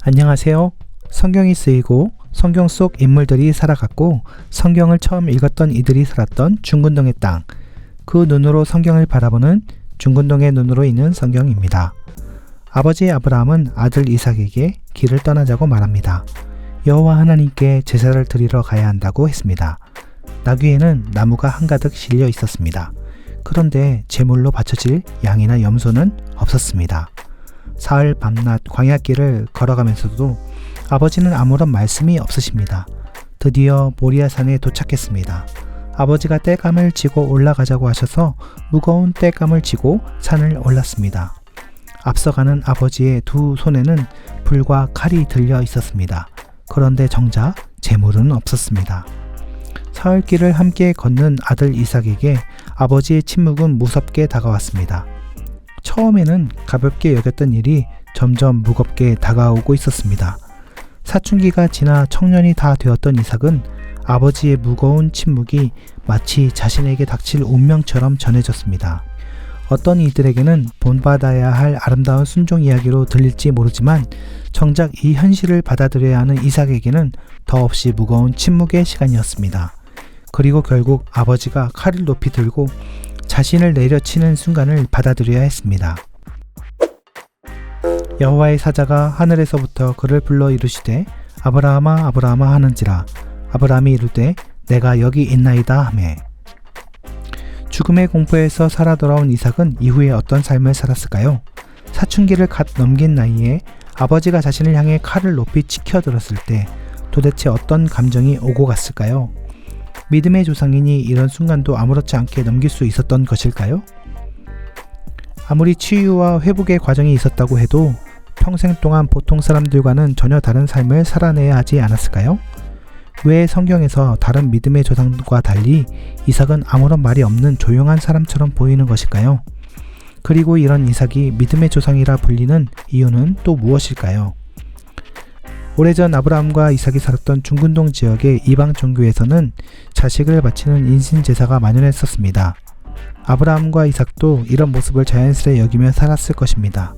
안녕하세요. 성경이 쓰이고 성경 속 인물들이 살아갔고 성경을 처음 읽었던 이들이 살았던 중근동의 땅, 그 눈으로 성경을 바라보는 중근동의 눈으로 있는 성경입니다. 아버지 아브라함은 아들 이삭에게 길을 떠나자고 말합니다. 여호와 하나님께 제사를 드리러 가야 한다고 했습니다. 나귀에는 나무가 한가득 실려 있었습니다. 그런데 제물로 바쳐질 양이나 염소는 없었습니다. 사흘 밤낮 광야길을 걸어가면서도 아버지는 아무런 말씀이 없으십니다. 드디어 모리아산에 도착했습니다. 아버지가 땔감을 지고 올라가자고 하셔서 무거운 땔감을 지고 산을 올랐습니다. 앞서가는 아버지의 두 손에는 불과 칼이 들려 있었습니다. 그런데 정작 제물은 없었습니다. 사흘길을 함께 걷는 아들 이삭에게 아버지의 침묵은 무섭게 다가왔습니다. 처음에는 가볍게 여겼던 일이 점점 무겁게 다가오고 있었습니다. 사춘기가 지나 청년이 다 되었던 이삭은 아버지의 무거운 침묵이 마치 자신에게 닥칠 운명처럼 전해졌습니다. 어떤 이들에게는 본받아야 할 아름다운 순종 이야기로 들릴지 모르지만 정작 이 현실을 받아들여야 하는 이삭에게는 더없이 무거운 침묵의 시간이었습니다. 그리고 결국 아버지가 칼을 높이 들고 자신을 내려치는 순간을 받아들여야 했습니다. 여호와의 사자가 하늘에서부터 그를 불러 이르시되 아브라함아 아브라함아 하는지라. 아브라함이 이르되 내가 여기 있나이다 하매. 죽음의 공포에서 살아 돌아온 이삭은 이후에 어떤 삶을 살았을까요? 사춘기를 갓 넘긴 나이에 아버지가 자신을 향해 칼을 높이 치켜들었을 때 도대체 어떤 감정이 오고 갔을까요? 믿음의 조상이니 이런 순간도 아무렇지 않게 넘길 수 있었던 것일까요? 아무리 치유와 회복의 과정이 있었다고 해도 평생 동안 보통 사람들과는 전혀 다른 삶을 살아내야 하지 않았을까요? 왜 성경에서 다른 믿음의 조상과 달리 이삭은 아무런 말이 없는 조용한 사람처럼 보이는 것일까요? 그리고 이런 이삭이 믿음의 조상이라 불리는 이유는 또 무엇일까요? 오래전 아브라함과 이삭이 살았던 중근동 지역의 이방 종교에서는 자식을 바치는 인신제사가 만연했었습니다. 아브라함과 이삭도 이런 모습을 자연스레 여기며 살았을 것입니다.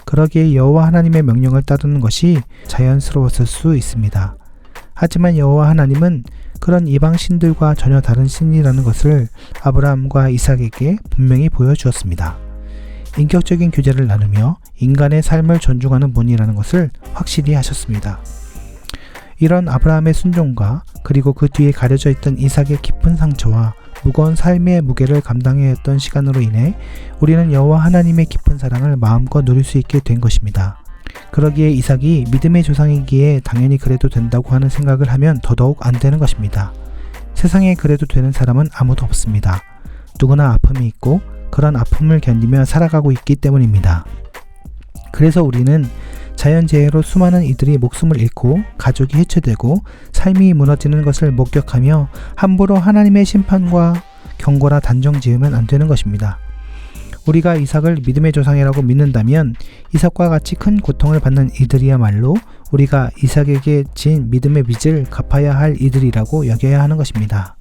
그러기에 여호와 하나님의 명령을 따르는 것이 자연스러웠을 수 있습니다. 하지만 여호와 하나님은 그런 이방 신들과 전혀 다른 신이라는 것을 아브라함과 이삭에게 분명히 보여주었습니다. 인격적인 교제를 나누며 인간의 삶을 존중하는 분이라는 것을 확실히 하셨습니다. 이런 아브라함의 순종과 그리고 그 뒤에 가려져 있던 이삭의 깊은 상처와 무거운 삶의 무게를 감당해야 했던 시간으로 인해 우리는 여호와 하나님의 깊은 사랑을 마음껏 누릴 수 있게 된 것입니다. 그러기에 이삭이 믿음의 조상이기에 당연히 그래도 된다고 하는 생각을 하면 더더욱 안 되는 것입니다. 세상에 그래도 되는 사람은 아무도 없습니다. 누구나 아픔이 있고 그런 아픔을 견디며 살아가고 있기 때문입니다. 그래서 우리는 자연재해로 수많은 이들이 목숨을 잃고 가족이 해체되고 삶이 무너지는 것을 목격하며 함부로 하나님의 심판과 경고라 단정 지으면 안 되는 것입니다. 우리가 이삭을 믿음의 조상이라고 믿는다면 이삭과 같이 큰 고통을 받는 이들이야말로 우리가 이삭에게 진 믿음의 빚을 갚아야 할 이들이라고 여겨야 하는 것입니다.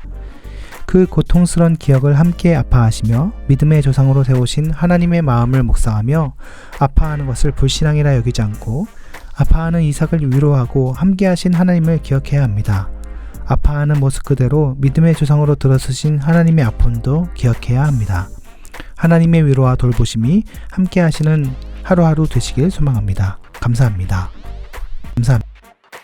그 고통스러운 기억을 함께 아파하시며 믿음의 조상으로 세우신 하나님의 마음을 묵상하며 아파하는 것을 불신앙이라 여기지 않고 아파하는 이삭을 위로하고 함께 하신 하나님을 기억해야 합니다. 아파하는 모습 그대로 믿음의 조상으로 들어서신 하나님의 아픔도 기억해야 합니다. 하나님의 위로와 돌보심이 함께 하시는 하루하루 되시길 소망합니다. 감사합니다.